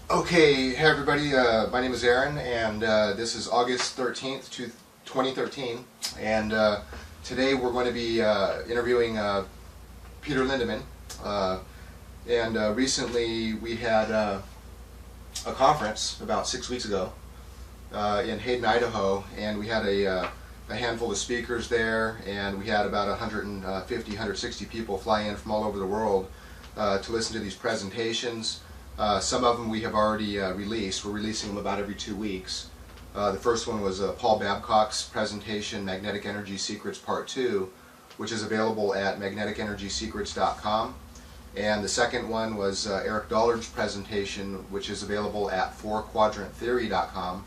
Okay, hey everybody, my name is Aaron, and this is August 13th, 2013, and today we're going to be interviewing Peter Lindemann, and recently we had a conference about 6 weeks ago in Hayden, Idaho, and we had a handful of speakers there, and we had about 150, 160 people fly in from all over the world to listen to these presentations. Some of them we have already released. We're releasing them about every 2 weeks. The first one was Paul Babcock's presentation, Magnetic Energy Secrets Part 2, which is available at magneticenergysecrets.com. And the second one was Eric Dollard's presentation, which is available at 4quadranttheory.com.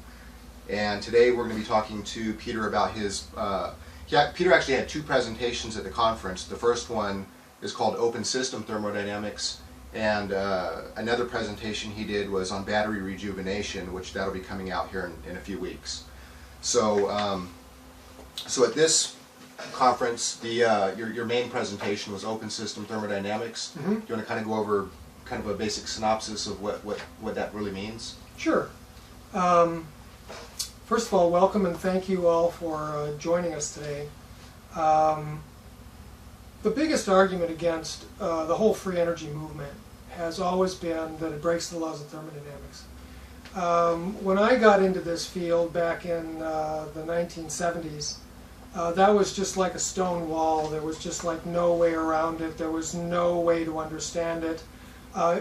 And today we're going to be talking to Peter about his... Peter actually had two presentations at the conference. The first one is called Open System Thermodynamics, and another presentation he did was on battery rejuvenation, which that'll be coming out here in a few weeks. So, so at this conference, your main presentation was Open System Thermodynamics. Mm-hmm. Do you want to kind of go over kind of a basic synopsis of what that really means? Sure. First of all, welcome and thank you all for joining us today. The biggest argument against the whole free energy movement has always been that it breaks the laws of thermodynamics. When I got into this field back in the 1970s, that was just like a stone wall. There was just like no way around it. There was no way to understand it.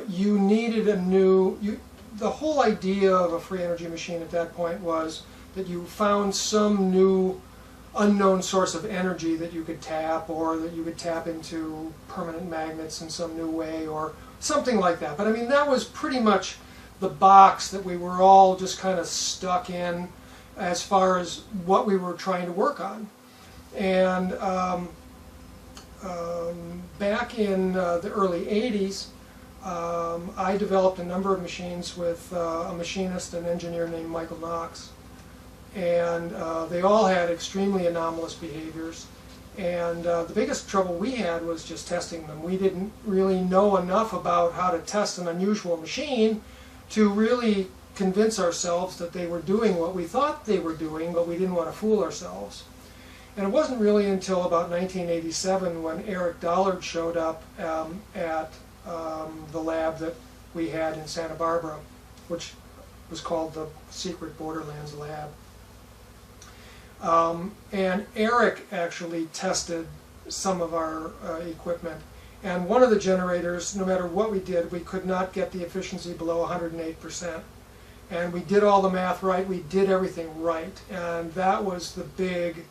You needed the whole idea of a free energy machine at that point was that you found some new unknown source of energy that you could tap, or that you could tap into permanent magnets in some new way, or something like that. But I mean, that was pretty much the box that we were all just kind of stuck in as far as what we were trying to work on. And back in the early 80s, I developed a number of machines with a machinist and engineer named Michael Knox. And they all had extremely anomalous behaviors, and the biggest trouble we had was just testing them. We didn't really know enough about how to test an unusual machine to really convince ourselves that they were doing what we thought they were doing, but we didn't want to fool ourselves. And it wasn't really until about 1987 when Eric Dollard showed up at the lab that we had in Santa Barbara, which was called the Secret Borderlands Lab. And Eric actually tested some of our equipment, and one of the generators, no matter what we did, we could not get the efficiency below 108%. And we did all the math right, we did everything right, and that was the big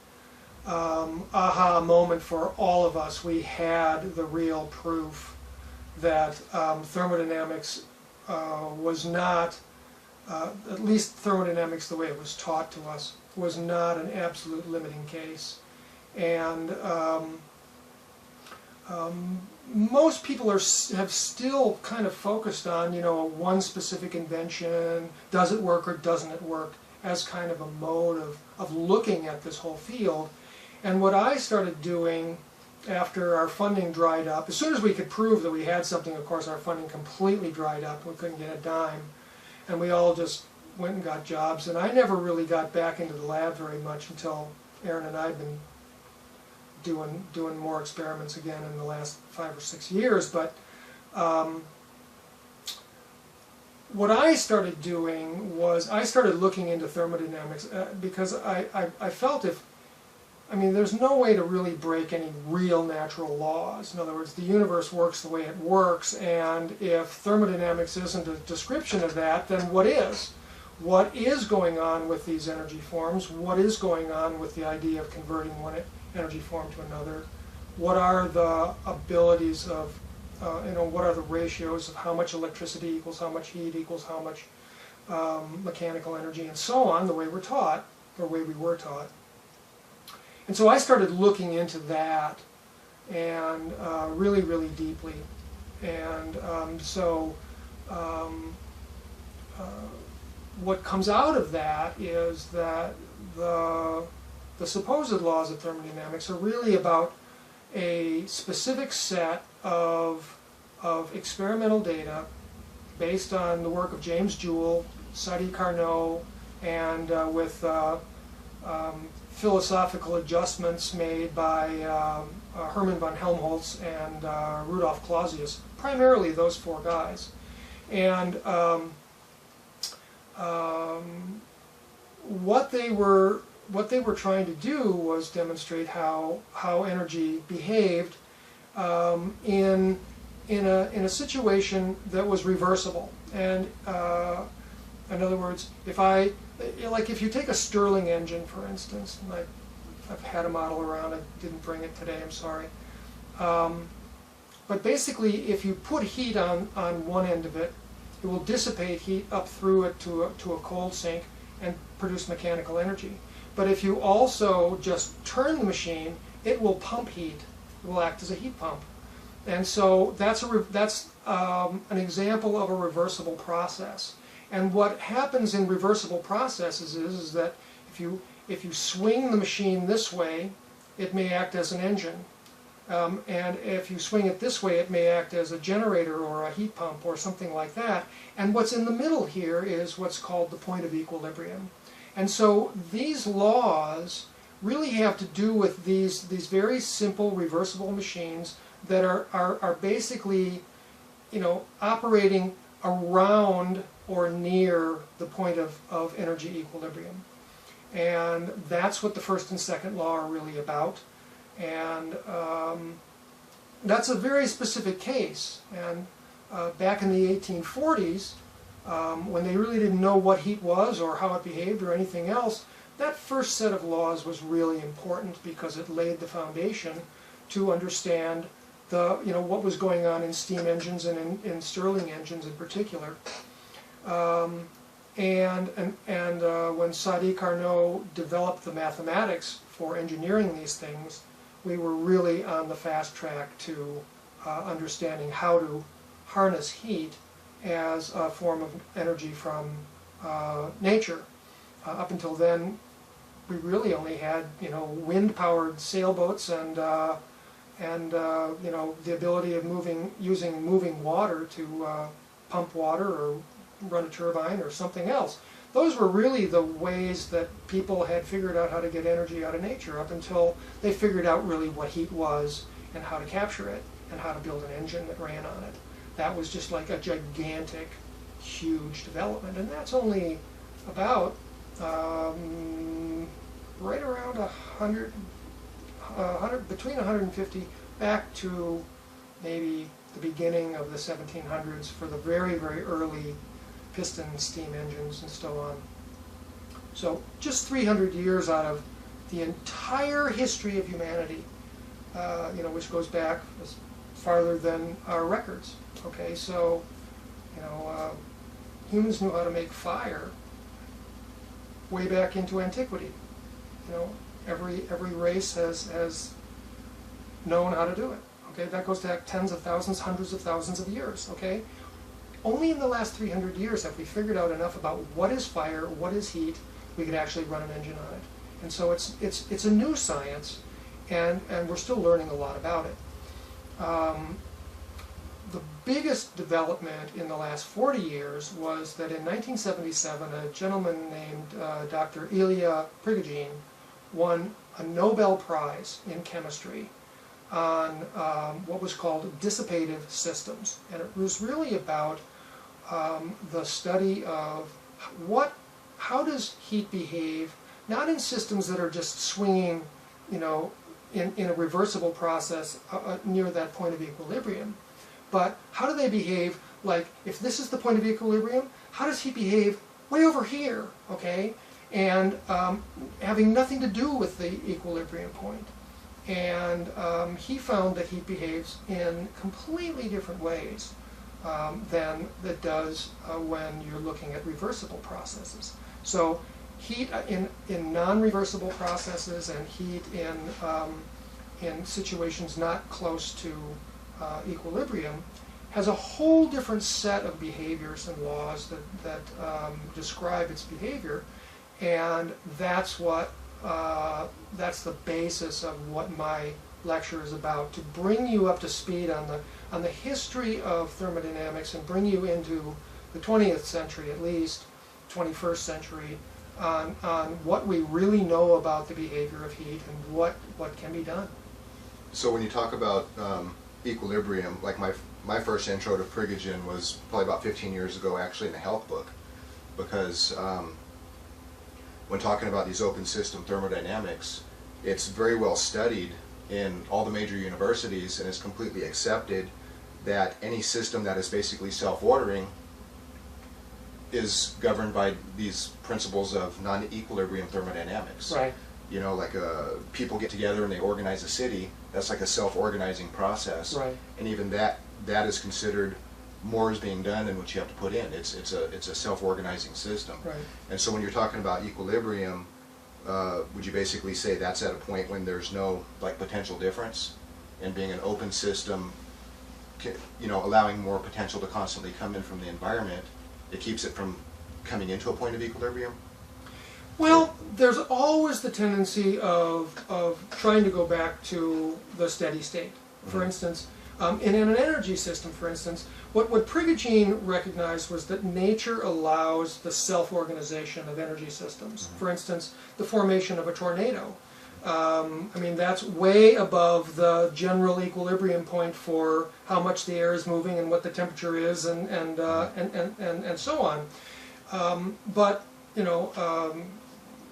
aha moment for all of us. We had the real proof that thermodynamics was not, at least thermodynamics the way it was taught to us, was not an absolute limiting case. And most people have still kind of focused on, one specific invention, does it work or doesn't it work, as kind of a mode of looking at this whole field. And what I started doing after our funding dried up, as soon as we could prove that we had something, of course our funding completely dried up, we couldn't get a dime, and we all just went and got jobs, and I never really got back into the lab very much until Aaron and I have been doing more experiments again in the last 5 or 6 years. But what I started doing was I started looking into thermodynamics because I felt there's no way to really break any real natural laws. In other words, the universe works the way it works, and if thermodynamics isn't a description of that, then what is? What is going on with these energy forms? What is going on with the idea of converting one energy form to another? What are the abilities of, what are the ratios of how much electricity equals how much heat equals how much mechanical energy, and so on, the way we're taught, or the way we were taught. And so I started looking into that, and really, really deeply. And what comes out of that is that the supposed laws of thermodynamics are really about a specific set of experimental data based on the work of James Joule, Sadi Carnot, and with philosophical adjustments made by Hermann von Helmholtz and Rudolf Clausius, primarily those four guys. And what they were trying to do was demonstrate how energy behaved in a situation that was reversible. And in other words, if you take a Stirling engine, for instance, and I've had a model around, I didn't bring it today, I'm sorry. But basically, if you put heat on one end of it, it will dissipate heat up through it to a cold sink and produce mechanical energy. But if you also just turn the machine, it will pump heat. It will act as a heat pump. And so that's an example of a reversible process. And what happens in reversible processes is that if you swing the machine this way, it may act as an engine. And if you swing it this way, it may act as a generator or a heat pump or something like that. And what's in the middle here is what's called the point of equilibrium. And so these laws really have to do with these very simple reversible machines that are basically, operating around or near the point of energy equilibrium. And that's what the first and second law are really about. And that's a very specific case. And back in the 1840s, when they really didn't know what heat was or how it behaved or anything else, that first set of laws was really important because it laid the foundation to understand what was going on in steam engines and in Stirling engines in particular. And when Sadi Carnot developed the mathematics for engineering these things, we were really on the fast track to understanding how to harness heat as a form of energy from nature. Up until then, we really only had wind-powered sailboats and the ability of using moving water to pump water or run a turbine or something else. Those were really the ways that people had figured out how to get energy out of nature up until they figured out really what heat was and how to capture it and how to build an engine that ran on it. That was just like a gigantic, huge development, and that's only about right around 100, between 150 back to maybe the beginning of the 1700s for the very, very early piston steam engines and so on. So just 300 years out of the entire history of humanity, which goes back as farther than our records. Okay, so humans knew how to make fire way back into antiquity. Every race has known how to do it. Okay, that goes back tens of thousands, hundreds of thousands of years. Okay, only in the last 300 years have we figured out enough about what is fire, what is heat, we could actually run an engine on it. And so it's a new science, and we're still learning a lot about it. The biggest development in the last 40 years was that in 1977, a gentleman named Dr. Ilya Prigogine won a Nobel Prize in chemistry on what was called dissipative systems. And it was really about the study of how does heat behave, not in systems that are just swinging, in a reversible process near that point of equilibrium, but how do they behave, like if this is the point of equilibrium, how does heat behave way over here, okay? And having nothing to do with the equilibrium point. And he found that heat behaves in completely different ways than it does when you're looking at reversible processes. So heat in non-reversible processes and heat in situations not close to equilibrium has a whole different set of behaviors and laws that describe its behavior, and that's what that's the basis of what my lecture is about, to bring you up to speed on the history of thermodynamics and bring you into the 20th century, at least 21st century, on what we really know about the behavior of heat and what can be done. So when you talk about equilibrium, like my first intro to Prigogine was probably about 15 years ago, actually, in a health book, because when talking about these open system thermodynamics, it's very well studied in all the major universities, and it's completely accepted that any system that is basically self-ordering is governed by these principles of non-equilibrium thermodynamics. Right. You know, like people get together and they organize a city. That's like a self-organizing process. Right. And even that is considered more is being done than what you have to put in. It's a self-organizing system. Right. And so when you're talking about equilibrium, would you basically say that's at a point when there's no like potential difference, and being an open system, you know, allowing more potential to constantly come in from the environment, it keeps it from coming into a point of equilibrium? Well, there's always the tendency of trying to go back to the steady state. For instance, in an energy system, for instance, what Prigogine recognized was that nature allows the self-organization of energy systems. For instance, the formation of a tornado. I mean, that's way above the general equilibrium point for how much the air is moving and what the temperature is, and so on. But you know,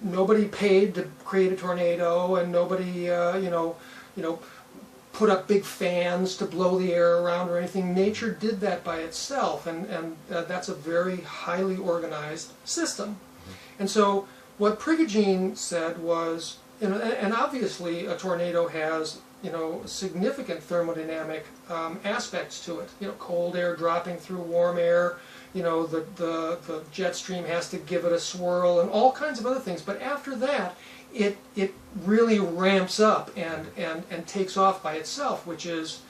nobody paid to create a tornado, and nobody put up big fans to blow the air around or anything. Nature did that by itself, and that's a very highly organized system. And so what Prigogine said was, you know, and obviously a tornado has, you know, significant thermodynamic aspects to it. You know, cold air dropping through warm air, you know, the jet stream has to give it a swirl and all kinds of other things. But after that, it really ramps up and takes off by itself, which is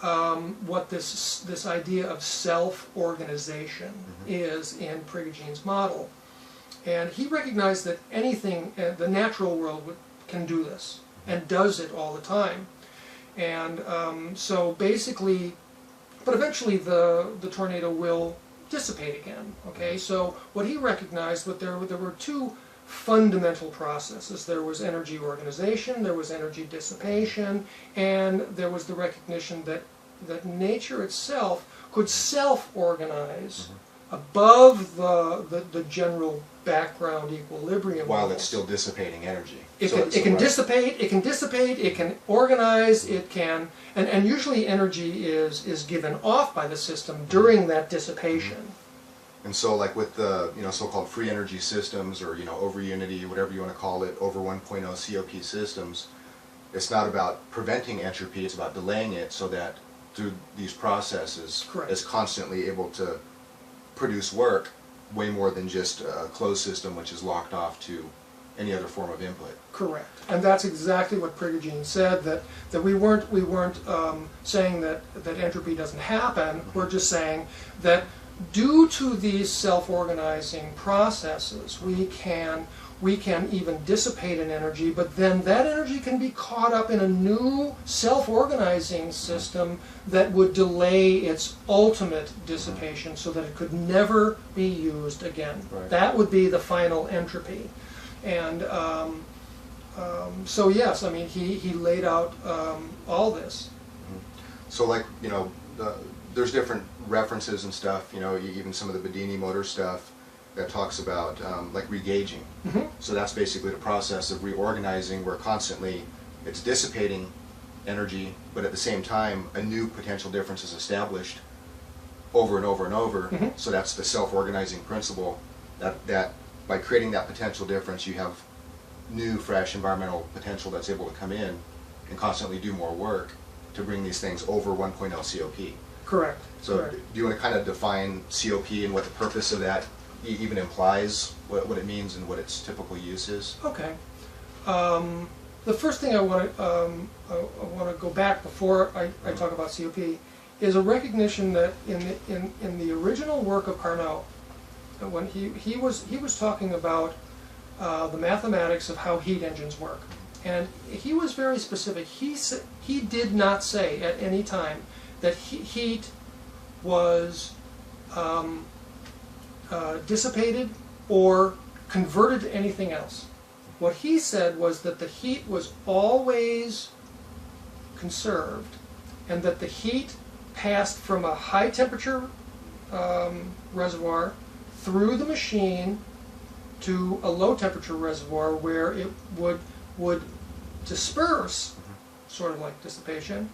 what this idea of self-organization is in Prigogine's model. And he recognized that anything, the natural world can do this, and does it all the time. And so basically, but eventually the tornado will dissipate again. Okay, so what he recognized was there were two fundamental processes. There was energy organization, there was energy dissipation, and there was the recognition that nature itself could self-organize above the general background equilibrium While levels. it's still dissipating energy. It can dissipate, it can organize, it can, and usually energy is given off by the system during that dissipation. And so like with the, you know, so-called free energy systems, or, you know, over unity, whatever you want to call it, over 1.0 COP systems, it's not about preventing entropy, it's about delaying it so that through these processes it's constantly able to produce work way more than just a closed system which is locked off to any other form of input. Correct, and that's exactly what Prigogine said. That we weren't saying that entropy doesn't happen. We're just saying that due to these self-organizing processes, we can even dissipate an energy, but then that energy can be caught up in a new self-organizing system that would delay its ultimate dissipation so that it could never be used again. Right. That would be the final entropy. And so yes, I mean, he laid out all this. So like, you know, there's different references and stuff, you know, even some of the Bedini motor stuff that talks about like regauging. So that's basically the process of reorganizing where constantly it's dissipating energy, but at the same time a new potential difference is established over and over and over. So that's the self-organizing principle, that by creating that potential difference you have new fresh environmental potential that's able to come in and constantly do more work to bring these things over 1.0 COP. Correct. So Correct. do you want to kind of define COP and what the purpose of that even implies, what it means and what its typical use is? Okay. The first thing I want to go back before I talk about COP is a recognition that in the original work of Carnot, when he was talking about the mathematics of how heat engines work. And he was very specific. He did not say at any time that heat was dissipated or converted to anything else. What he said was that the heat was always conserved, and that the heat passed from a high temperature reservoir through the machine to a low temperature reservoir where it would disperse, sort of like dissipation,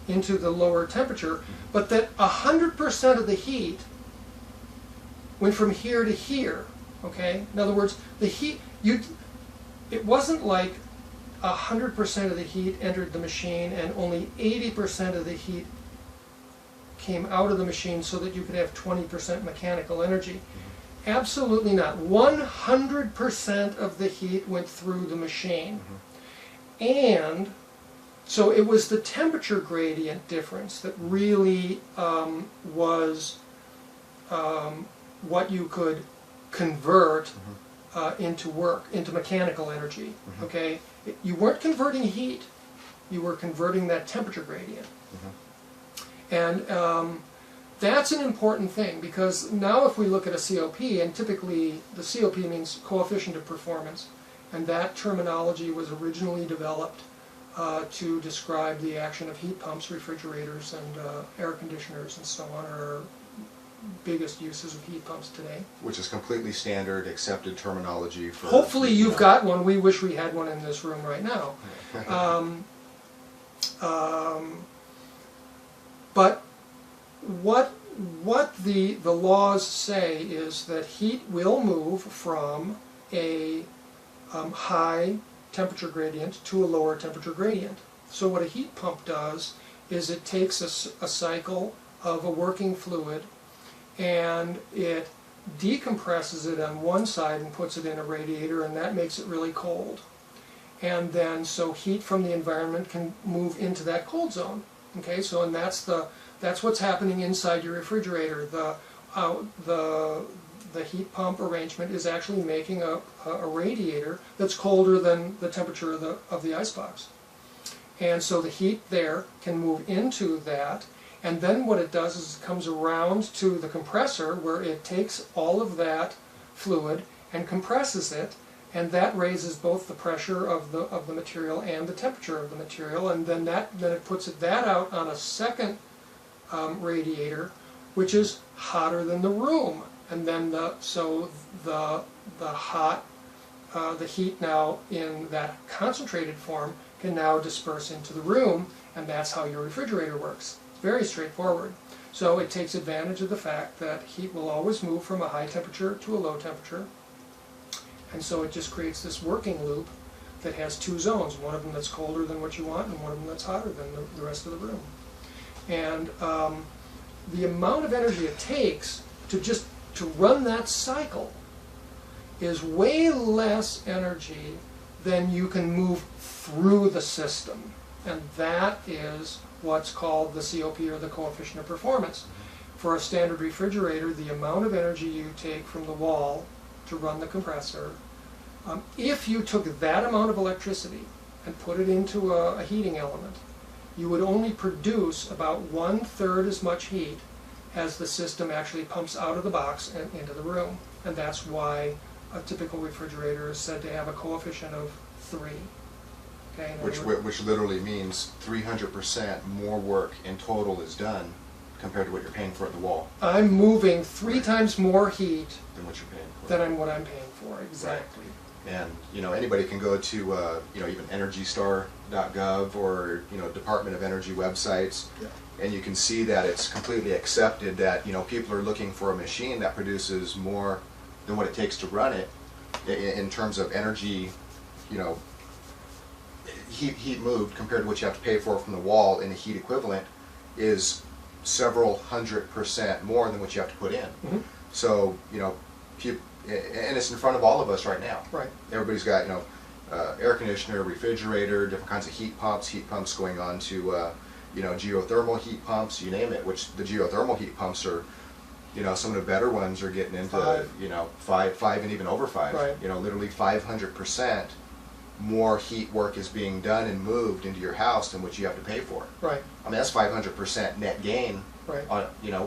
into the lower temperature, but that 100% of the heat went from here to here. Okay? In other words, the heat, it wasn't like 100% of the heat entered the machine and only 80% of the heat came out of the machine so that you could have 20% mechanical energy. Absolutely not. 100% of the heat went through the machine. And so it was the temperature gradient difference that really was what you could convert into mechanical energy. Okay, you weren't converting heat; you were converting that temperature gradient. And that's an important thing, because now if we look at a COP, and typically the COP means coefficient of performance, and that terminology was originally developed to describe the action of heat pumps, refrigerators, and air conditioners, and so on, are biggest uses of heat pumps today. Which is completely standard, accepted terminology for... Hopefully you've got one. We wish we had one in this room right now. But what the laws say is that heat will move from a high temperature gradient to a lower temperature gradient. So what a heat pump does is it takes a cycle of a working fluid and it decompresses it on one side and puts it in a radiator, and that makes it really cold. And then so heat from the environment can move into that cold zone. Okay, so and that's what's happening inside your refrigerator. The heat pump arrangement is actually making a radiator that's colder than the temperature of the icebox. And so the heat there can move into that, and then what it does is it comes around to the compressor where it takes all of that fluid and compresses it, and that raises both the pressure of the material and the temperature of the material, and then it puts that out on a second radiator, which is hotter than the room. And then the heat now in that concentrated form can now disperse into the room, and that's how your refrigerator works. It's very straightforward. So it takes advantage of the fact that heat will always move from a high temperature to a low temperature, and so it just creates this working loop that has two zones, one of them that's colder than what you want and one of them that's hotter than the rest of the room. And the amount of energy it takes to run that cycle is way less energy than you can move through the system. And that is what's called the COP, or the coefficient of performance. For a standard refrigerator, the amount of energy you take from the wall to run the compressor, if you took that amount of electricity and put it into a heating element, you would only produce about 1/3 as much heat as the system actually pumps out of the box and into the room. And that's why a typical refrigerator is said to have a coefficient of 3. Okay, which literally means 300% more work in total is done compared to what you're paying for at the wall. I'm moving 3 times more heat than what you're paying for. Than what I'm paying for, exactly. Right. And anybody can go to even EnergyStar.gov or Department of Energy websites, and you can see that it's completely accepted that people are looking for a machine that produces more than what it takes to run it in terms of energy, heat moved compared to what you have to pay for from the wall in a heat equivalent is several 100% more than what you have to put in. So and it's in front of all of us right now. Right. Everybody's got air conditioner, refrigerator, different kinds of heat pumps going on to geothermal heat pumps, you name it. Which the geothermal heat pumps are Some of the better ones are getting into 5 and even over 5. Right. Literally 500% more heat work is being done and moved into your house than what you have to pay for. Right. I mean, that's 500% net gain. Right.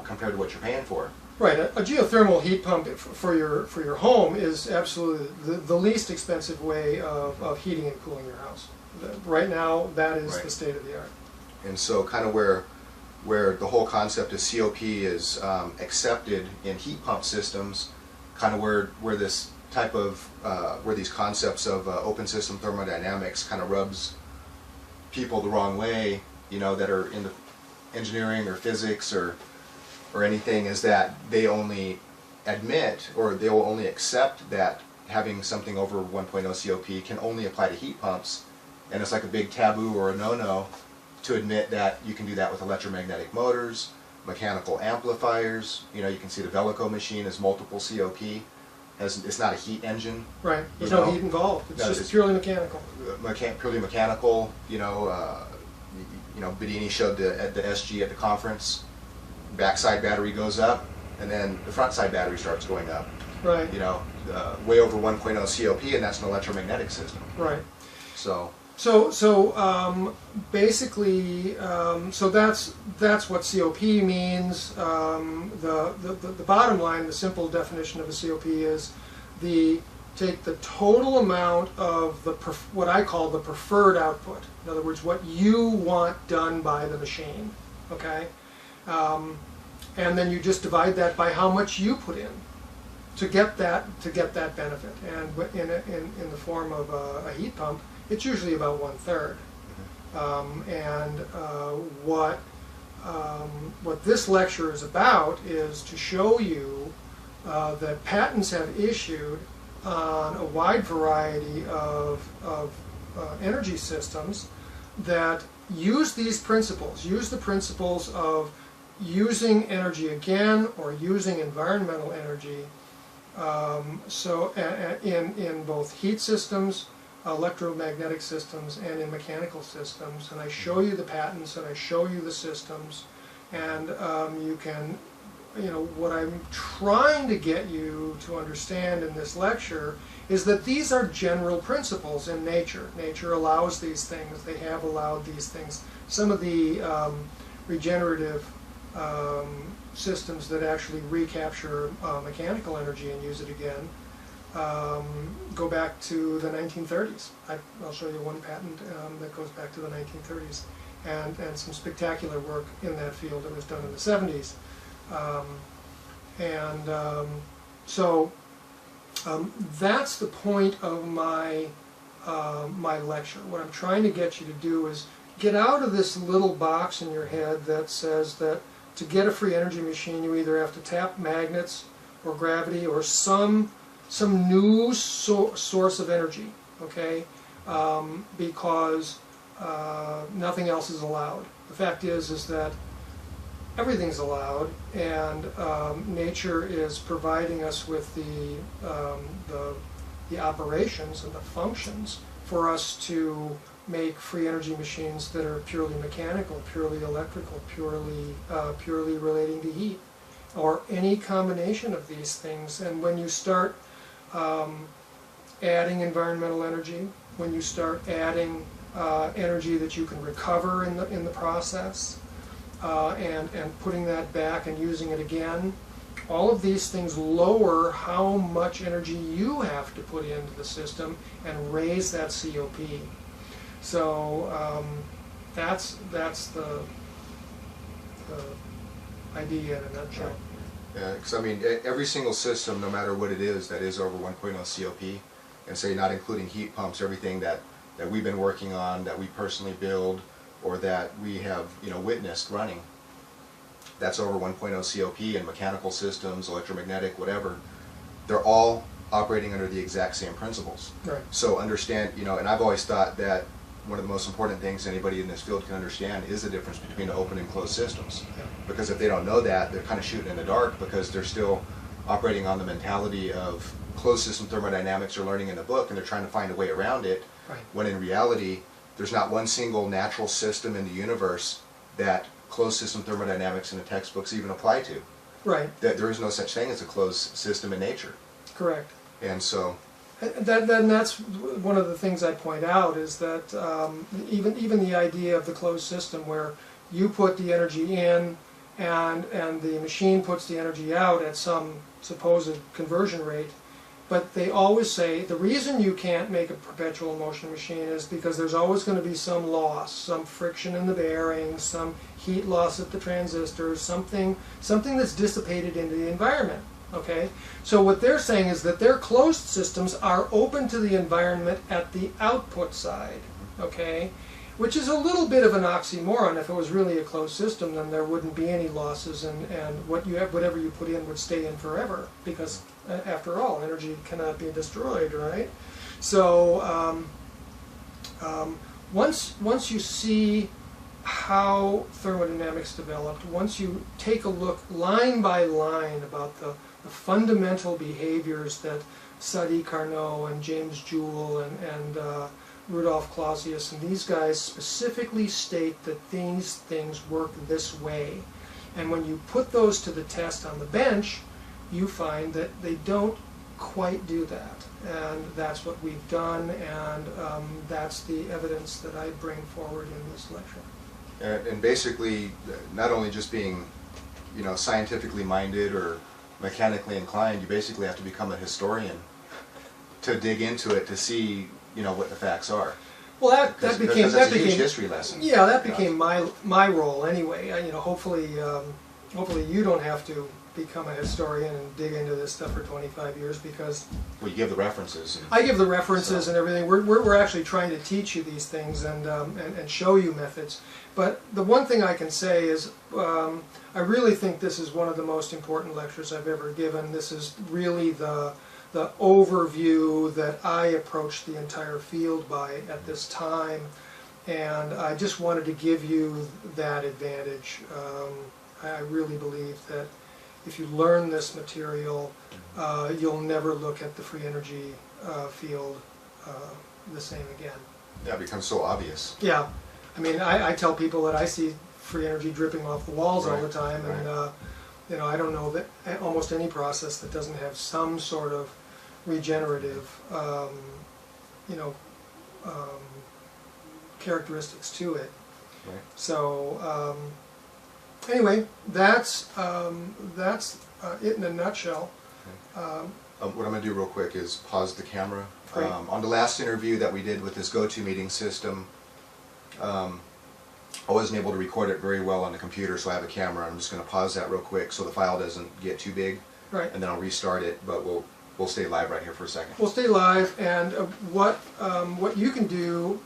Compared to what you're paying for. Right. A geothermal heat pump for your home is absolutely the least expensive way of heating and cooling your house. Right now, that is the state of the art. And so, kind of where the whole concept of COP is accepted in heat pump systems, kind of where this type of where these concepts of open system thermodynamics kind of rubs people the wrong way, that are in the engineering or physics or anything, is that they only admit, or they will only accept, that having something over 1.0 COP can only apply to heat pumps, and it's like a big taboo or a no-no to admit that you can do that with electromagnetic motors, mechanical amplifiers. You can see the Veljko machine is multiple COP. It's not a heat engine. Right. There's no heat involved. It's just purely mechanical. Purely mechanical. Bedini showed at the SG at the conference. Backside battery goes up, and then the front side battery starts going up. Right. Way over 1.0 COP, and that's an electromagnetic system. Right. So basically, so that's what COP means. The bottom line, the simple definition of a COP is take the total amount of what I call the preferred output. In other words, what you want done by the machine. Okay. And then you just divide that by how much you put in to get that benefit. And in the form of a heat pump, it's usually about 1/3. What this lecture is about is to show you that patents have issued on a wide variety of energy systems that use these principles, use the principles of using energy again or using environmental energy, in both heat systems, electromagnetic systems, and in mechanical systems. And I show you the patents and I show you the systems, and you can, what I'm trying to get you to understand in this lecture is that these are general principles in nature. Nature allows these things. They have allowed these things. Some of the regenerative systems that actually recapture mechanical energy and use it again go back to the 1930s. I'll show you one patent that goes back to the 1930s, and some spectacular work in that field that was done in the 70s. So that's the point of my lecture. What I'm trying to get you to do is get out of this little box in your head that says that to get a free energy machine you either have to tap magnets or gravity or some new source of energy, okay? Because nothing else is allowed. The fact is that everything's allowed, and nature is providing us with the operations and the functions for us to make free energy machines that are purely mechanical, purely electrical, purely relating to heat, or any combination of these things. And when you start adding environmental energy, when you start adding energy that you can recover in the process, and putting that back and using it again, all of these things lower how much energy you have to put into the system and raise that COP. So that's the idea in a nutshell. Yeah, because I mean, every single system, no matter what it is, that is over 1.0 COP, and say not including heat pumps, everything that we've been working on, that we personally build, or that we have witnessed running, that's over 1.0 COP, and mechanical systems, electromagnetic, whatever, they're all operating under the exact same principles. Right. So understand, and I've always thought that one of the most important things anybody in this field can understand is the difference between open and closed systems. Yeah. Because if they don't know that, they're kind of shooting in the dark, because they're still operating on the mentality of closed system thermodynamics they're learning in the book, and they're trying to find a way around it. Right. When in reality, there's not one single natural system in the universe that closed system thermodynamics in the textbooks even apply to. Right. That there is no such thing as a closed system in nature. Correct. And so, That's one of the things I point out is that even the idea of the closed system where you put the energy in and the machine puts the energy out at some supposed conversion rate, but they always say the reason you can't make a perpetual motion machine is because there's always going to be some loss, some friction in the bearings, some heat loss at the transistors, something that's dissipated into the environment. Okay, so what they're saying is that their closed systems are open to the environment at the output side. Okay, which is a little bit of an oxymoron. If it was really a closed system, then there wouldn't be any losses, and whatever you put in would stay in forever, because after all, energy cannot be destroyed, right? So once you see how thermodynamics developed, once you take a look line by line about the fundamental behaviors that Sadi Carnot and James Joule and Rudolf Clausius and these guys specifically state that these things work this way. And when you put those to the test on the bench, you find that they don't quite do that. And that's what we've done, and that's the evidence that I bring forward in this lecture. and basically, not only just being, scientifically minded or mechanically inclined, you basically have to become a historian to dig into it to see, what the facts are. Well, that became a huge history lesson. Yeah, that became my role anyway. Hopefully you don't have to become a historian and dig into this stuff for 25 years, because Well, you give the references. I give the references and everything. We're actually trying to teach you these things and show you methods. But the one thing I can say is I really think this is one of the most important lectures I've ever given. This is really the overview that I approached the entire field by at this time, and I just wanted to give you that advantage. I really believe that if you learn this material, you'll never look at the free energy field the same again. Yeah, it becomes so obvious. Yeah, I mean, I tell people that I see free energy dripping off the walls all the time, and I don't know that almost any process that doesn't have some sort of regenerative, characteristics to it. Right. So anyway, that's it in a nutshell. What I'm going to do real quick is pause the camera. Great. On the last interview that we did with this GoToMeeting system, I wasn't able to record it very well on the computer, so I have a camera. I'm just going to pause that real quick so the file doesn't get too big, Right. and then I'll restart it, but we'll stay live right here for a second. We'll stay live, and what you can do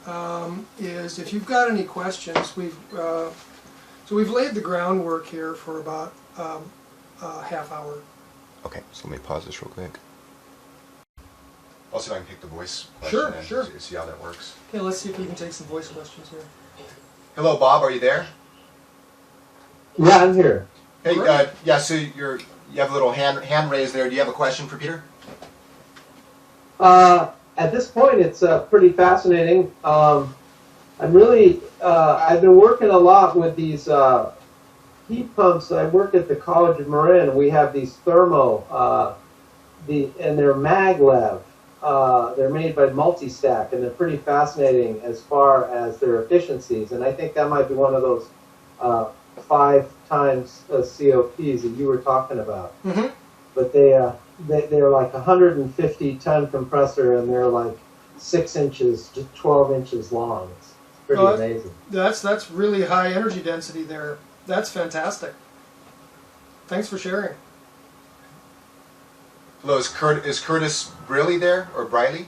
is, if you've got any questions, we've laid the groundwork here for about a half hour. Okay, so let me pause this real quick. I'll see if I can pick the voice Sure, question sure. and see how that works. Okay, let's see if we can take some voice questions here. Hello, Bob. Are you there? Yeah, I'm here. Hey, Great. yeah. So you have a little hand raised there. Do you have a question for Peter? At this point, it's pretty fascinating. I'm really, I've been working a lot with these heat pumps. I work at the College of Marin. We have these thermo, and they're maglev. They're made by Multistack, and they're pretty fascinating as far as their efficiencies. And I think that might be one of those 5 times COPs that you were talking about. Mm-hmm. But they're like 150-ton compressor, and they're like 6 inches to 12 inches long. It's pretty amazing. That's really high energy density there. That's fantastic. Thanks for sharing. Hello, is Curtis Briley there, or Briley?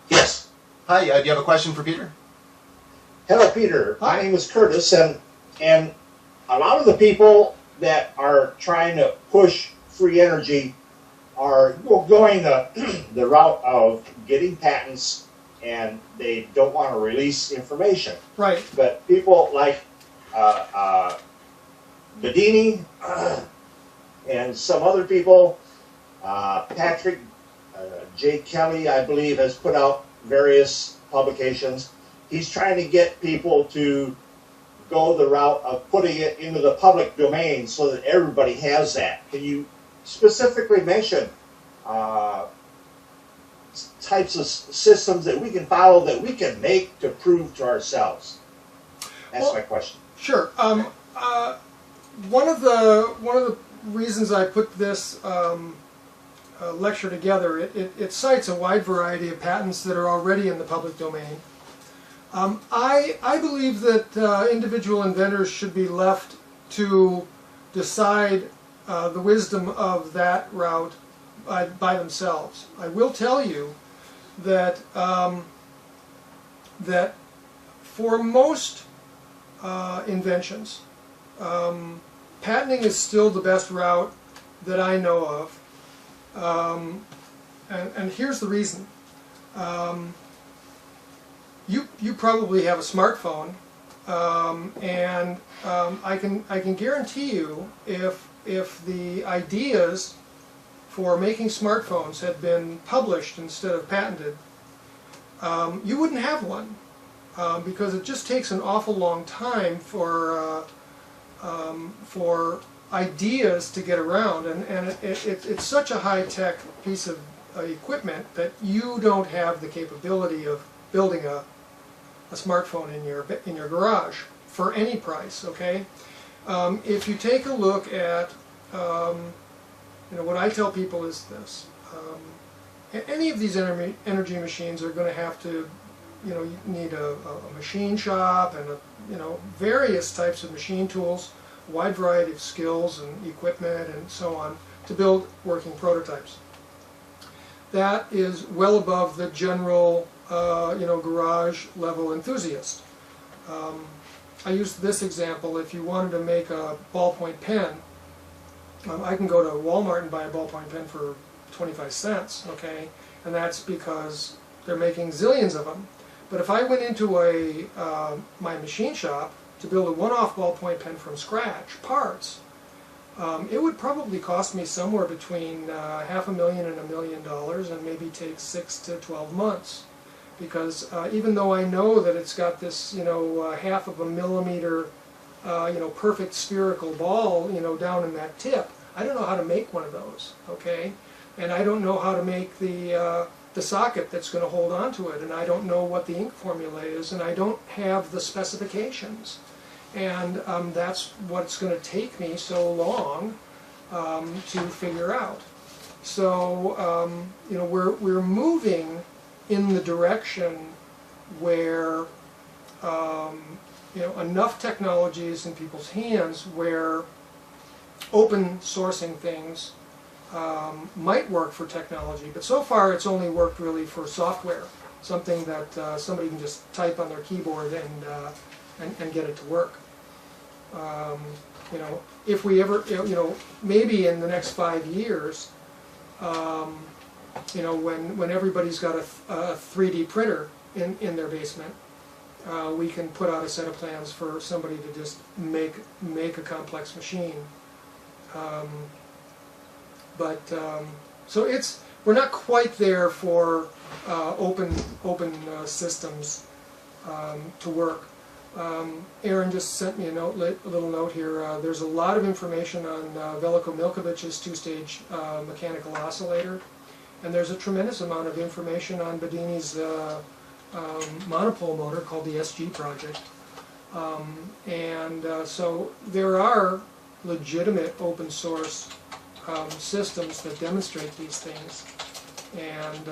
Yes. Hi, do you have a question for Peter? Hello, Peter. Hi. My name is Curtis, and a lot of the people that are trying to push free energy are going the route of getting patents, and they don't want to release information. Right. But people like Bedini and some other people, Patrick J. Kelly, I believe, has put out various publications. He's trying to get people to go the route of putting it into the public domain so that everybody has that? Can you specifically mention types of systems that we can follow, that we can make to prove to ourselves? That's my question. Sure. One of the reasons I put this lecture together, it cites a wide variety of patents that are already in the public domain. I believe that individual inventors should be left to decide the wisdom of that route by themselves. I will tell you that that for most inventions, patenting is still the best route that I know of, and here's the reason. You probably have a smartphone, and I can guarantee you if the ideas for making smartphones had been published instead of patented, you wouldn't have one, because it just takes an awful long time for ideas to get around, and it's such a high-tech piece of equipment that you don't have the capability of building a smartphone in your garage for any price. Okay, if you take a look at what I tell people is this: any of these energy machines are going to have to, you need a machine shop and various types of machine tools, a wide variety of skills and equipment and so on to build working prototypes. That is well above the general garage level enthusiast. I used this example. If you wanted to make a ballpoint pen, I can go to Walmart and buy a ballpoint pen for 25 cents, okay? And that's because they're making zillions of them. But if I went into my machine shop to build a one-off ballpoint pen from scratch, parts, it would probably cost me somewhere between $500,000 and $1 million, and maybe take 6 to 12 months. Because even though I know that it's got this, half of a millimeter, perfect spherical ball, down in that tip, I don't know how to make one of those, okay? And I don't know how to make the socket that's going to hold on to it, and I don't know what the ink formula is, and I don't have the specifications. And that's what's going to take me so long to figure out. So, we're moving in the direction where enough technology is in people's hands where open sourcing things might work for technology, but so far it's only worked really for software, something that somebody can just type on their keyboard and get it to work. If we ever, maybe in the next 5 years, when everybody's got a 3D printer in their basement, we can put out a set of plans for somebody to just make a complex machine. So we're not quite there for open systems to work. Aaron just sent me a little note here. There's a lot of information on Veljko Milkovic's two-stage mechanical oscillator, and there's a tremendous amount of information on Bedini's monopole motor called the SG project. So there are legitimate open source systems that demonstrate these things, and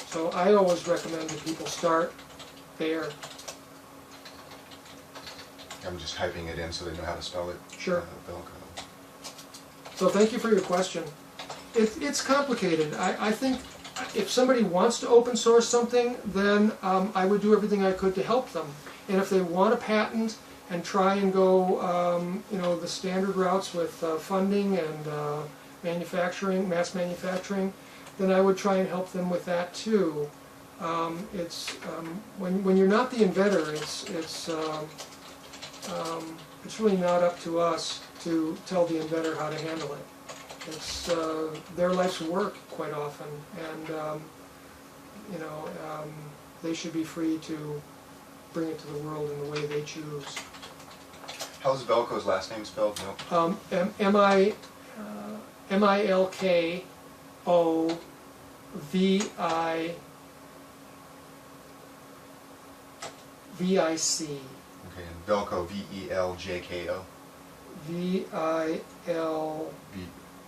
so I always recommend that people start there. I'm just typing it in so they know how to spell it. Sure. Veljko. So thank you for your question. It's complicated. I think if somebody wants to open source something, then I would do everything I could to help them. And if they want a patent and try and go, the standard routes with funding and manufacturing, mass manufacturing, then I would try and help them with that too. When you're not the inventor, it's really not up to us to tell the inventor how to handle it. It's their life's work quite often, and they should be free to bring it to the world in the way they choose. How's Veljko's last name spelled? No. Milkovic. Okay, and Veljko, V-E-L-J-K-O. V-I-L...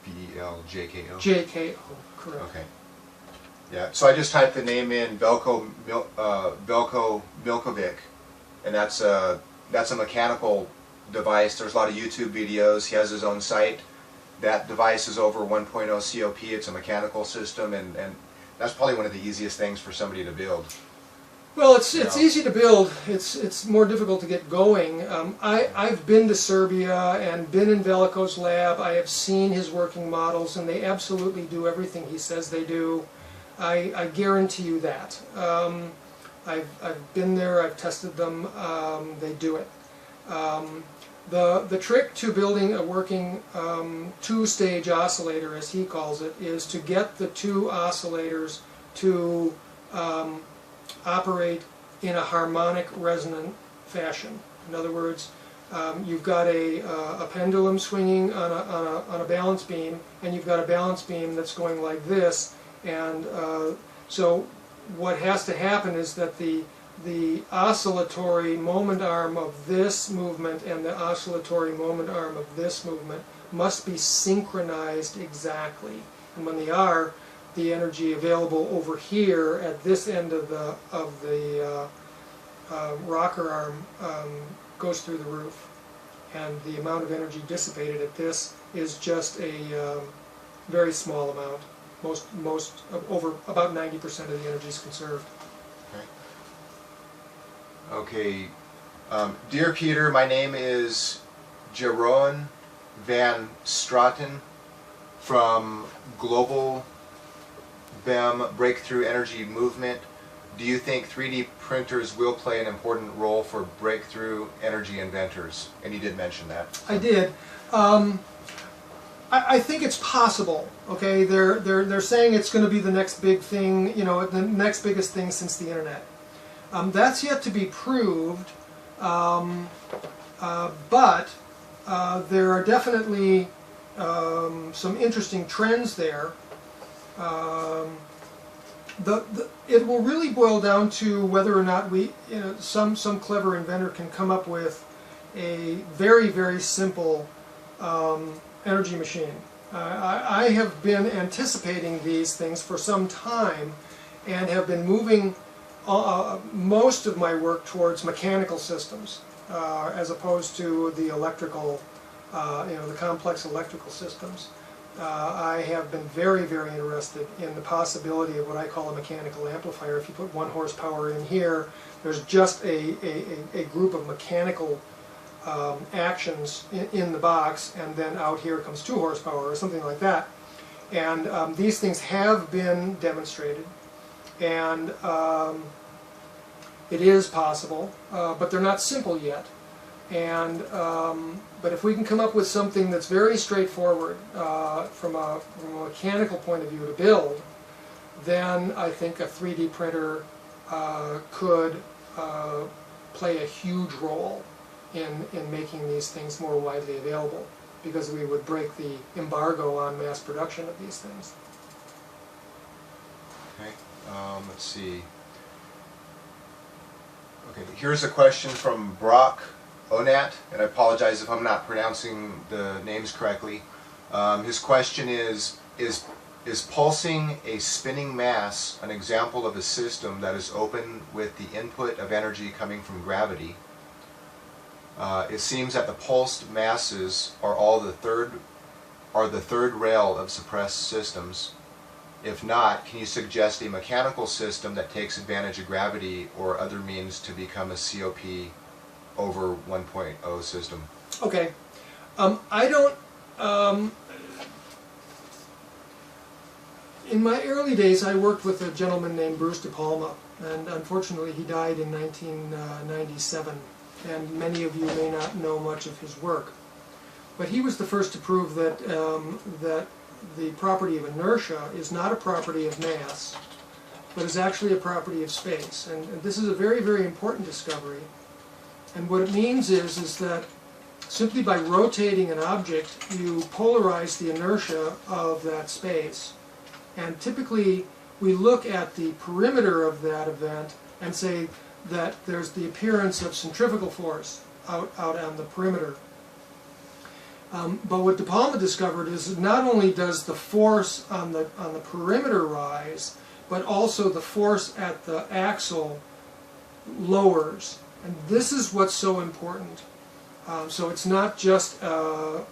V-E-L-J-K-O. J-K-O, correct. Okay. Yeah, so I just typed the name in, Veljko Milkovic, and that's a mechanical device. There's a lot of YouTube videos. He has his own site. That device is over 1.0 COP. It's a mechanical system, and that's probably one of the easiest things for somebody to build. Well, it's easy to build. It's more difficult to get going. I've been to Serbia and been in Veljko's lab. I have seen his working models, and they absolutely do everything he says they do. I guarantee you that. I've been there. I've tested them. They do it. The trick to building a working two-stage oscillator, as he calls it, is to get the two oscillators to operate in a harmonic resonant fashion. In other words, you've got a pendulum swinging on a balance beam, and you've got a balance beam that's going like this, and so what has to happen is that the oscillatory moment arm of this movement and the oscillatory moment arm of this movement must be synchronized exactly, and when they are, the energy available over here at this end of the rocker arm goes through the roof, and the amount of energy dissipated at this is just a very small amount. Most over about 90% of the energy is conserved. Okay. Dear Peter, my name is Jeroen van Straten from Global BEM Breakthrough Energy Movement. Do you think 3D printers will play an important role for breakthrough energy inventors? And you did mention that. I did. I think it's possible. Okay, they're saying it's going to be the next big thing. You know, the next biggest thing since the internet. That's yet to be proved, but there are definitely some interesting trends there. It will really boil down to whether or not some clever inventor can come up with a very, very simple energy machine. I have been anticipating these things for some time and have been moving most of my work towards mechanical systems as opposed to the electrical, the complex electrical systems. I have been very, very interested in the possibility of what I call a mechanical amplifier. If you put 1 horsepower in here, there's just a group of mechanical actions in the box, and then out here comes 2 horsepower or something like that. And these things have been demonstrated, and it is possible, but they're not simple yet. And but if we can come up with something that's very straightforward from a mechanical point of view to build, then I think a 3D printer could play a huge role in making these things more widely available, because we would break the embargo on mass production of these things. Okay, let's see. Okay, here's a question from Brock Onat, and I apologize if I'm not pronouncing the names correctly. His question is pulsing a spinning mass an example of a system that is open with the input of energy coming from gravity? It seems that the pulsed masses are the third rail of suppressed systems. If not, can you suggest a mechanical system that takes advantage of gravity or other means to become a COP over 1.0 system? Okay. I don't... in my early days, I worked with a gentleman named Bruce DePalma, and unfortunately he died in 1997, and many of you may not know much of his work. But he was the first to prove that that the property of inertia is not a property of mass, but is actually a property of space. And this is a very, very important discovery. And what it means is that simply by rotating an object, you polarize the inertia of that space. And typically, we look at the perimeter of that event and say that there's the appearance of centrifugal force out on the perimeter. But what DePalma discovered is that not only does the force on the perimeter rise, but also the force at the axle lowers. And this is what's so important. So it's not just a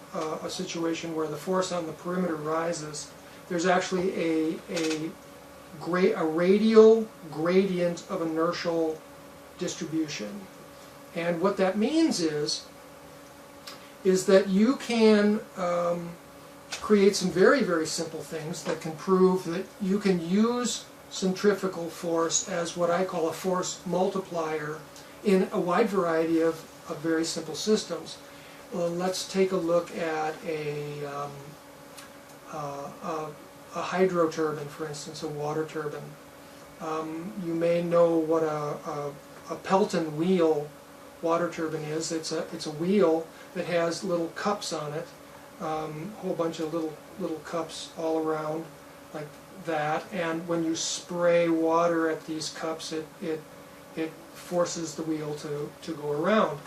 situation where the force on the perimeter rises. There's actually a radial gradient of inertial distribution. And what that means is that you can create some very, very simple things that can prove that you can use centrifugal force as what I call a force multiplier in a wide variety of very simple systems. Let's take a look at a hydro turbine, for instance, a water turbine. You may know what a Pelton wheel water turbine is. It's a wheel that has little cups on it, a whole bunch of little cups all around like that. And when you spray water at these cups, it forces the wheel to go around.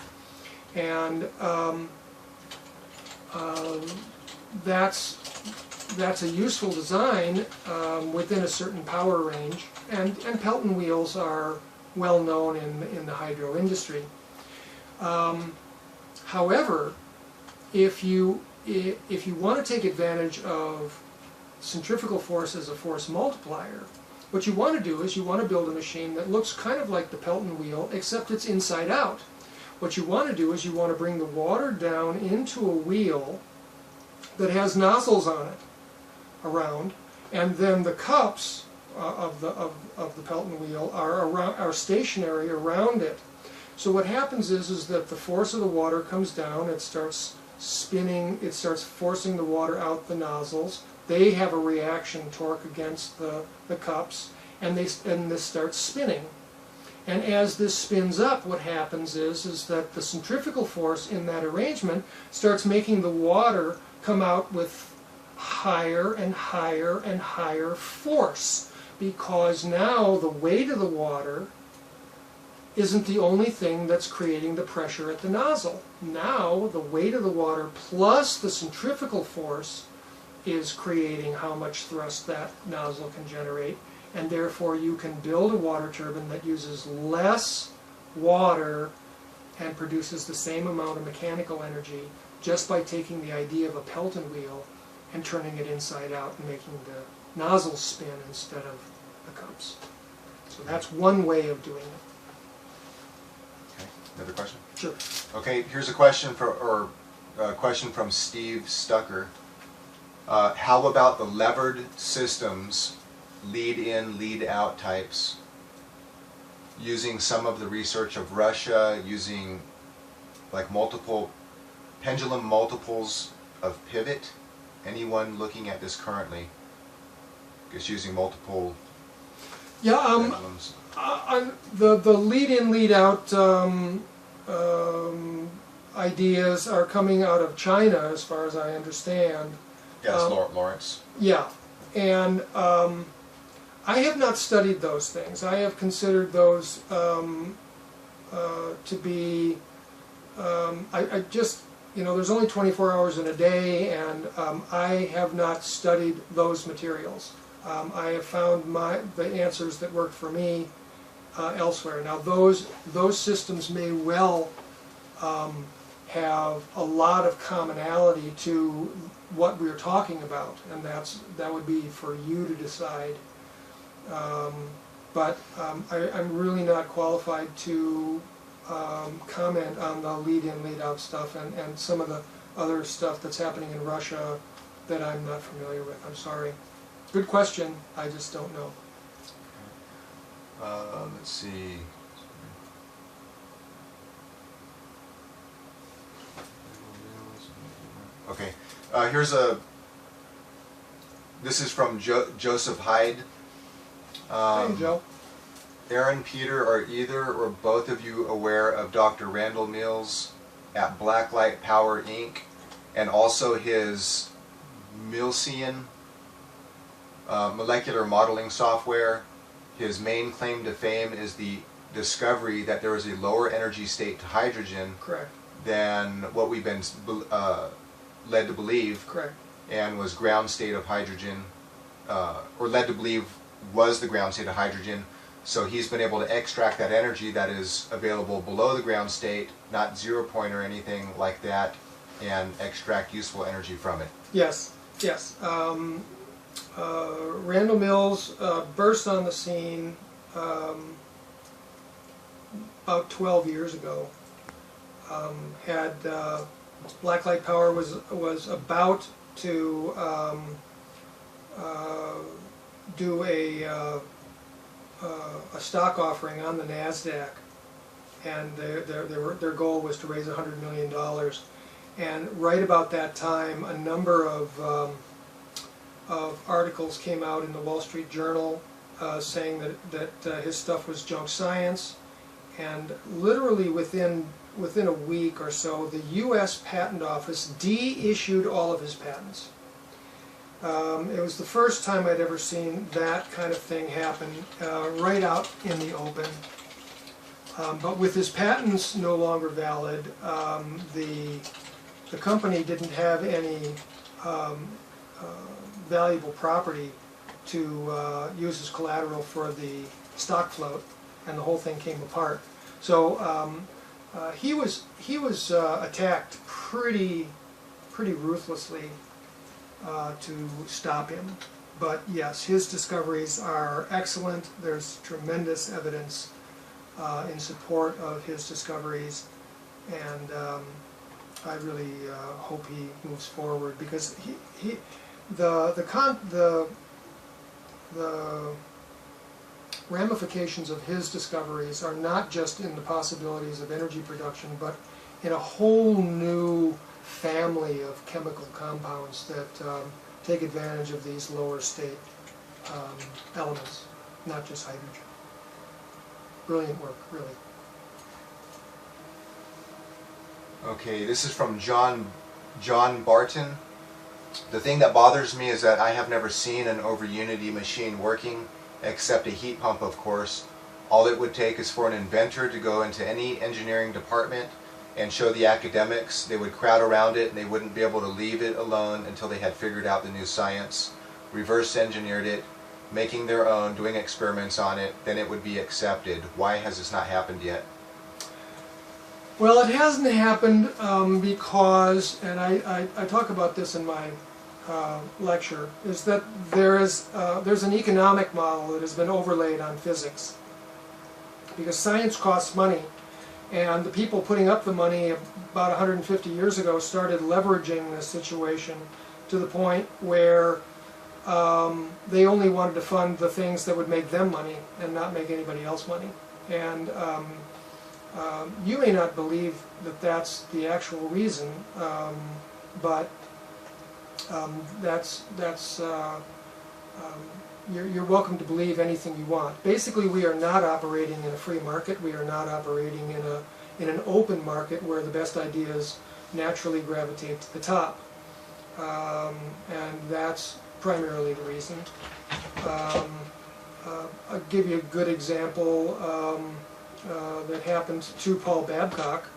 And that's a useful design within a certain power range, and Pelton wheels are well known in the hydro industry. However, if you want to take advantage of centrifugal force as a force multiplier, what you want to do is you want to build a machine that looks kind of like the Pelton wheel, except it's inside out. What you want to do is you want to bring the water down into a wheel that has nozzles on it around, and then the cups of the Pelton wheel are stationary around it. So what happens is that the force of the water comes down, it starts spinning, it starts forcing the water out the nozzles. They have a reaction torque against the cups, and this starts spinning. And as this spins up, what happens is that the centrifugal force in that arrangement starts making the water come out with higher and higher and higher force, because now the weight of the water isn't the only thing that's creating the pressure at the nozzle. Now the weight of the water plus the centrifugal force is creating how much thrust that nozzle can generate, and therefore you can build a water turbine that uses less water and produces the same amount of mechanical energy just by taking the idea of a Pelton wheel and turning it inside out and making the nozzle spin instead of the cups. So that's one way of doing it. Okay, another question? Sure. Okay, here's a question question from Steve Stucker. How about the levered systems, lead in, lead out types, using some of the research of Russia, using like multiple pendulum multiples of pivot? Anyone looking at this currently is using multiple pendulums? The lead in, lead out ideas are coming out of China, as far as I understand. Yes, Lawrence. Yeah, and I have not studied those things. I have considered those to be, I just, there's only 24 hours in a day, and I have not studied those materials. I have found the answers that work for me elsewhere. Now those systems may well have a lot of commonality to what we're talking about, and that would be for you to decide. But I'm really not qualified to comment on the lead-in, lead-out stuff and some of the other stuff that's happening in Russia that I'm not familiar with. I'm sorry. Good question. I just don't know. Let's see. Okay, this is from Joseph Hyde. Hey, Joe. Aaron, Peter, are either or both of you aware of Dr. Randell Mills' at Blacklight Power Inc. and also his Millsian molecular modeling software. His main claim to fame is the discovery that there is a lower energy state to hydrogen Correct. than what we've been led to believe, Correct. and was ground state of hydrogen, or led to believe was the ground state of hydrogen. So he's been able to extract that energy that is available below the ground state, not 0 point or anything like that, and extract useful energy from it. Yes. Yes. Randell Mills burst on the scene about 12 years ago. Had Blacklight Power was about to do a stock offering on the Nasdaq, and their goal was to raise $100 million. And right about that time, a number of articles came out in the Wall Street Journal saying that his stuff was junk science, and literally within a week or so, the U.S. Patent Office de-issued all of his patents. It was the first time I'd ever seen that kind of thing happen right out in the open. But with his patents no longer valid, the company didn't have any valuable property to use as collateral for the stock float, and the whole thing came apart. So he was attacked pretty ruthlessly to stop him. But yes, his discoveries are excellent. There's tremendous evidence in support of his discoveries, and I really hope he moves forward, because the ramifications of his discoveries are not just in the possibilities of energy production, but in a whole new family of chemical compounds that take advantage of these lower state elements, not just hydrogen. Brilliant work, really. Okay, this is from John Barton. The thing that bothers me is that I have never seen an over-unity machine working, except a heat pump, of course. All it would take is for an inventor to go into any engineering department and show the academics. They would crowd around it, and they wouldn't be able to leave it alone until they had figured out the new science, reverse engineered it, making their own, doing experiments on it, then it would be accepted. Why has this not happened yet? Well, it hasn't happened because, and I talk about this in my lecture, is that there's an economic model that has been overlaid on physics. Because science costs money, and the people putting up the money about 150 years ago started leveraging the situation to the point where they only wanted to fund the things that would make them money and not make anybody else money. And you may not believe that that's the actual reason, but you're welcome to believe anything you want. Basically, we are not operating in a free market. We are not operating in an open market where the best ideas naturally gravitate to the top, and that's primarily the reason. I'll give you a good example that happened to Paul Babcock.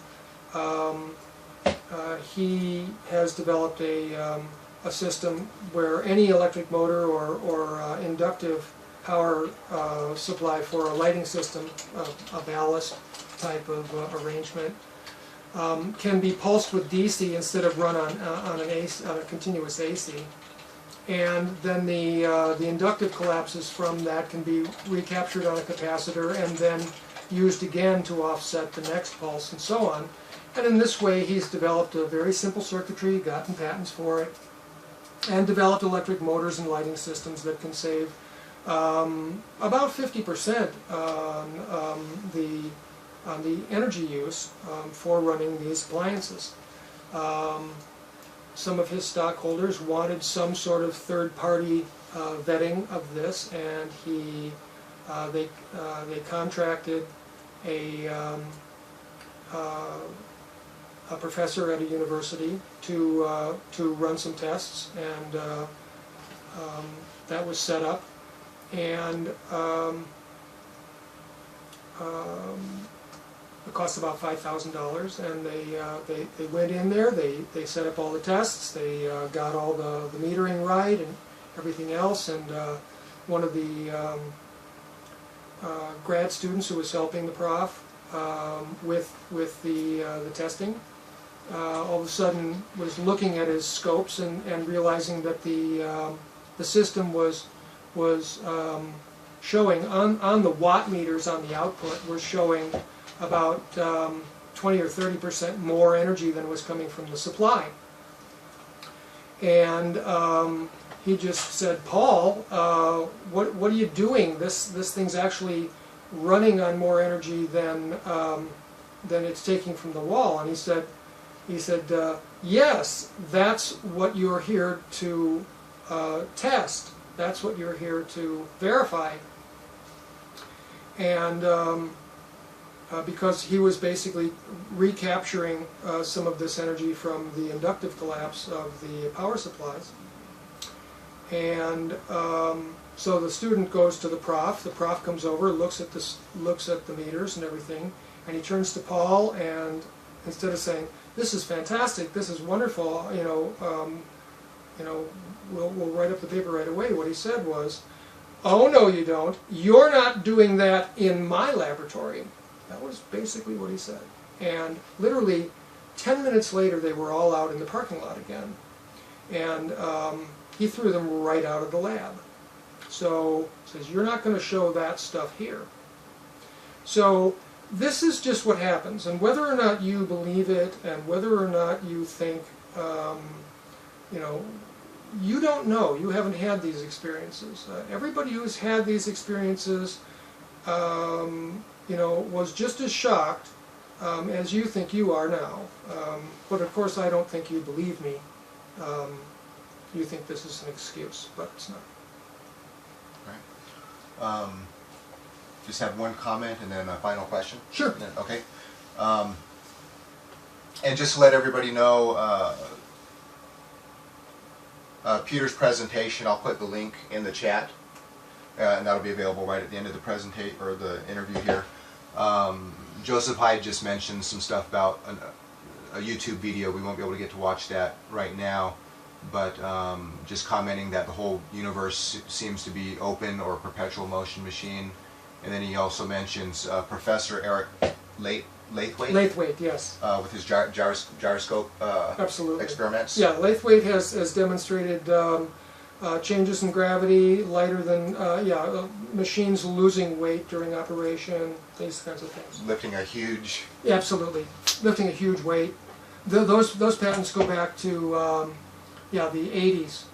He has developed a system where any electric motor or inductive power supply for a lighting system, a ballast type of arrangement, can be pulsed with DC instead of run on a continuous AC. And then the inductive collapses from that can be recaptured on a capacitor and then used again to offset the next pulse, and so on. And in this way, he's developed a very simple circuitry, gotten patents for it, and developed electric motors and lighting systems that can save about 50% on the energy use for running these appliances. Some of his stockholders wanted some sort of third-party vetting of this, and they contracted a a professor at a university to run some tests, and that was set up, and it cost about $5,000, and they went in there, they set up all the tests, they got all the metering right and everything else, and one of the grad students who was helping the prof with the testing all of a sudden was looking at his scopes and realizing that the system was showing on the watt meters on the output was showing about 20 or 30% more energy than was coming from the supply. And he just said, "Paul, what are you doing? This thing's actually running on more energy than it's taking from the wall." And he said, "Yes, that's what you're here to test. That's what you're here to verify." And because he was basically recapturing some of this energy from the inductive collapse of the power supplies. And so the student goes to the prof comes over, looks at the meters and everything, and he turns to Paul, and instead of saying, "This is fantastic, this is wonderful, we'll write up the paper right away," what he said was, "Oh, no, you don't. You're not doing that in my laboratory." That was basically what he said. And literally 10 minutes later, they were all out in the parking lot again. And he threw them right out of the lab. So he says, "You're not going to show that stuff here." So this is just what happens. And whether or not you believe it, and whether or not you think, you don't know. You haven't had these experiences. Everybody who's had these experiences, was just as shocked as you think you are now. But of course, I don't think you believe me. You think this is an excuse, but it's not. Right. Just have one comment and then a final question. Sure. Okay. And just to let everybody know, Peter's presentation, I'll put the link in the chat, and that'll be available right at the end of the presentation or the interview here. Joseph Hyde just mentioned some stuff about a YouTube video. We won't be able to get to watch that right now, but just commenting that the whole universe seems to be open or perpetual motion machine. And then he also mentions Professor Eric Laithwaite. Laithwaite, yes. With his gyroscope Absolutely. experiments. Yeah, Laithwaite has demonstrated changes in gravity, lighter than, machines losing weight during operation, these kinds of things. Lifting a huge... Yeah, absolutely. Lifting a huge weight. Those patents go back to, the 80s.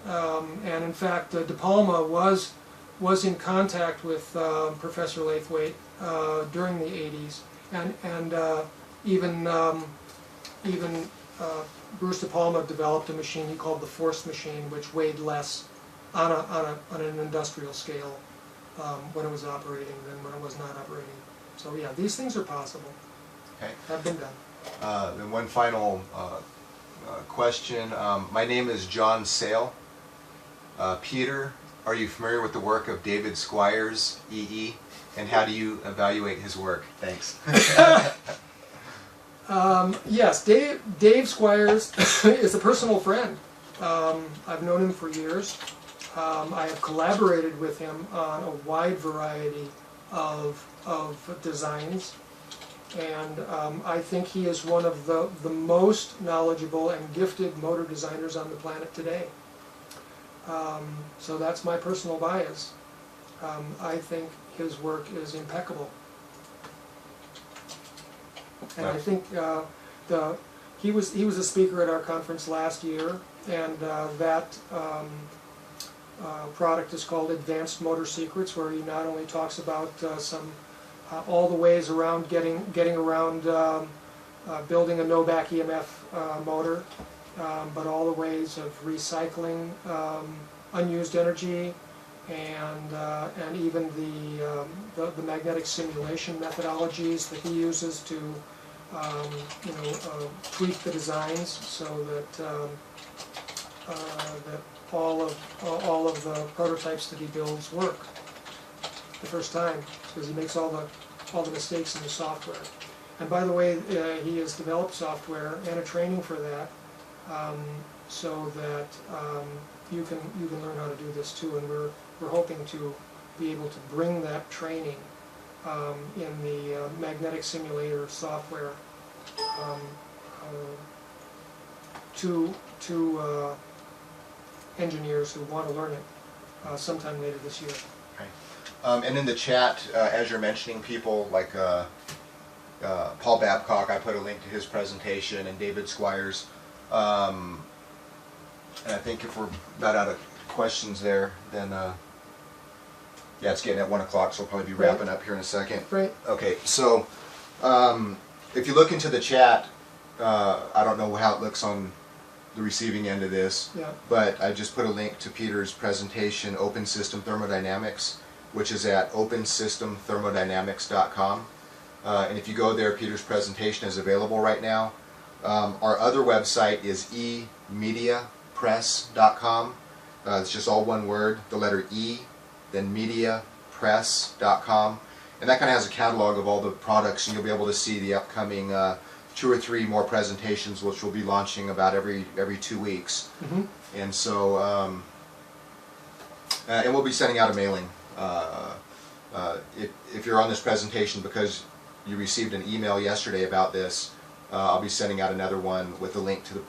And in fact, DePalma was in contact with Professor Laithwaite during the 80s. And even Bruce DePalma developed a machine he called the force machine, which weighed less on an industrial scale when it was operating than when it was not operating. So yeah, these things are possible. Okay. Have been done. Then one final question. My name is John Sale. Peter, are you familiar with the work of David Squires, EE? And how do you evaluate his work? Thanks. Yes, Dave Squires is a personal friend. I've known him for years. I have collaborated with him on a wide variety of designs, and I think he is one of the most knowledgeable and gifted motor designers on the planet today. So that's my personal bias. I think his work is impeccable. And I think he was a speaker at our conference last year, and that product is called Advanced Motor Secrets, where he not only talks about all the ways around getting around building a no back EMF motor, but all the ways of recycling unused energy, and even the magnetic simulation methodologies that he uses to tweak the designs so that that all of the prototypes that he builds work the first time, because he makes all the mistakes in the software. And by the way, he has developed software and a training for that, so that you can learn how to do this too. And we're hoping to be able to bring that training in the magnetic simulator software to engineers who want to learn it sometime later this year. Okay. And in the chat, as you're mentioning people like Paul Babcock, I put a link to his presentation, and David Squires. And I think if we're about out of questions there, then yeah, it's getting at 1 o'clock, so we'll probably be wrapping up here in a second. Great. Okay, so if you look into the chat, I don't know how it looks on the receiving end of this, Yeah. but I just put a link to Peter's presentation, Open System Thermodynamics, which is at opensystemthermodynamics.com. And if you go there, Peter's presentation is available right now. Our other website is emediapress.com. It's just all one word, the letter E, then mediapress.com. And that kind of has a catalog of all the products, and you'll be able to see the upcoming 2 or 3 more presentations, which we'll be launching about every 2 weeks. Mm-hmm. And so, and we'll be sending out a mailing. If you're on this presentation because you received an email yesterday about this, I'll be sending out another one with a link to the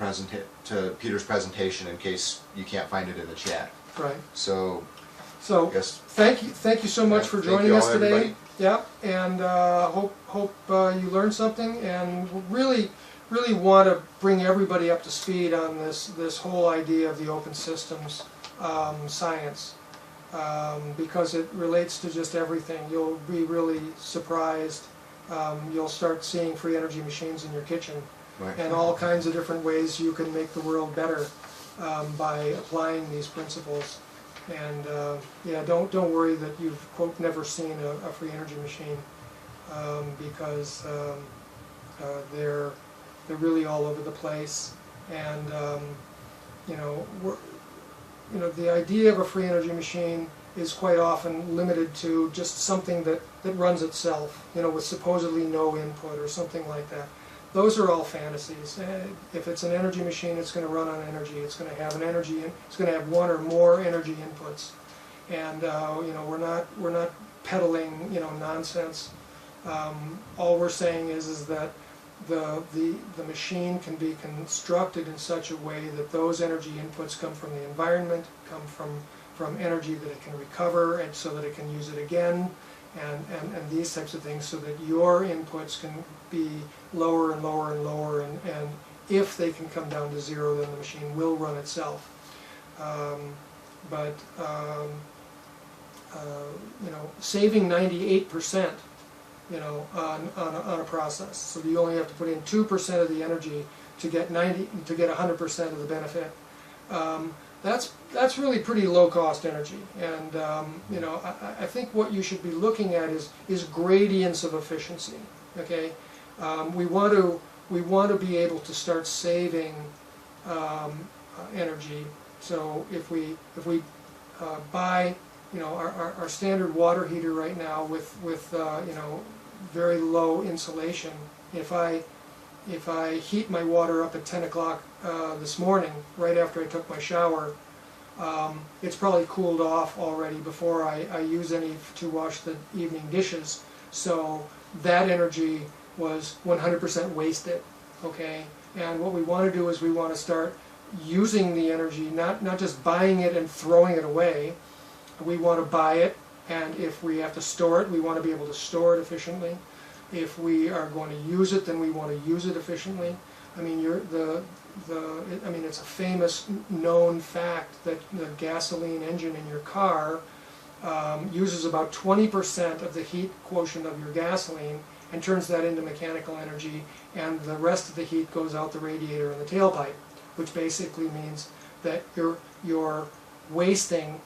to Peter's presentation in case you can't find it in the chat. Right. So yes. Thank you so much for joining us today. Everybody. Yeah, and hope you learned something, and really want to bring everybody up to speed on this whole idea of the open systems science, because it relates to just everything. You'll be really surprised. You'll start seeing free energy machines in your kitchen, Right. and all kinds of different ways you can make the world better by applying these principles. And yeah, don't worry that you've, quote, never seen a free energy machine, because they're really all over the place. And the idea of a free energy machine is quite often limited to just something that runs itself, with supposedly no input or something like that. Those are all fantasies. If it's an energy machine, it's going to run on energy. It's going to have it's going to have one or more energy inputs, and we're not peddling nonsense. All we're saying is that the machine can be constructed in such a way that those energy inputs come from the environment, come from energy that it can recover, and so that it can use it again. And these types of things, so that your inputs can be lower and lower and lower, and if they can come down to zero, then the machine will run itself. Saving 98%, on a process, so you only have to put in 2% of the energy to get 100% of the benefit. That's really pretty low cost energy, and I think what you should be looking at is gradients of efficiency. Okay, we want to be able to start saving energy. So if we buy our standard water heater right now with very low insulation, if I heat my water up at 10 o'clock this morning, right after I took my shower, it's probably cooled off already before I use any to wash the evening dishes. So that energy was 100% wasted. Okay, and what we want to do is we want to start using the energy, not just buying it and throwing it away. We want to buy it, and if we have to store it, we want to be able to store it efficiently. If we are going to use it, then we want to use it efficiently. I mean, it's a famous known fact that the gasoline engine in your car uses about 20% of the heat quotient of your gasoline and turns that into mechanical energy, and the rest of the heat goes out the radiator and the tailpipe, which basically means that you're wasting,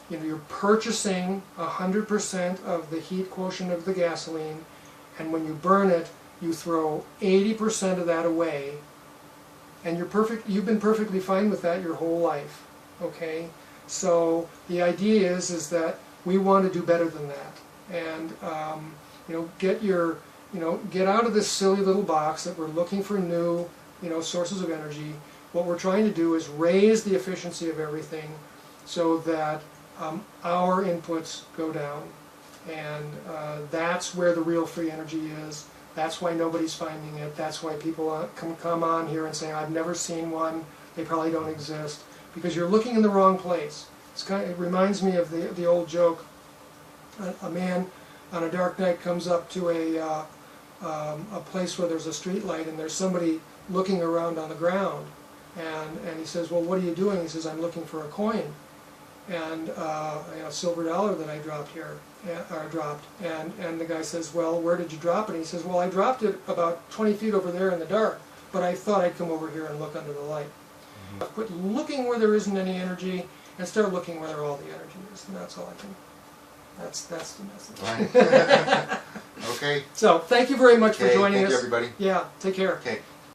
you're purchasing 100% of the heat quotient of the gasoline, and when you burn it, you throw 80% of that away, and you've been perfectly fine with that your whole life, okay? So the idea is that we want to do better than that, and get out of this silly little box that we're looking for new, sources of energy. What we're trying to do is raise the efficiency of everything so that our inputs go down, and that's where the real free energy is. That's why nobody's finding it. That's why people come on here and say, I've never seen one, they probably don't exist, because you're looking in the wrong place. It reminds me of the old joke. A man on a dark night comes up to a place where there's a street light, and there's somebody looking around on the ground, and he says, well, what are you doing? He says, I'm looking for a coin, and a silver dollar that I dropped here, and the guy says, well, where did you drop it? And he says, well, I dropped it about 20 feet over there in the dark, but I thought I'd come over here and look under the light. Quit looking where there isn't any energy and start looking where all the energy is, and that's all I can. That's the message. Right. Okay. So thank you very much for Okay, joining thank us. you, everybody. Yeah, take care. Okay.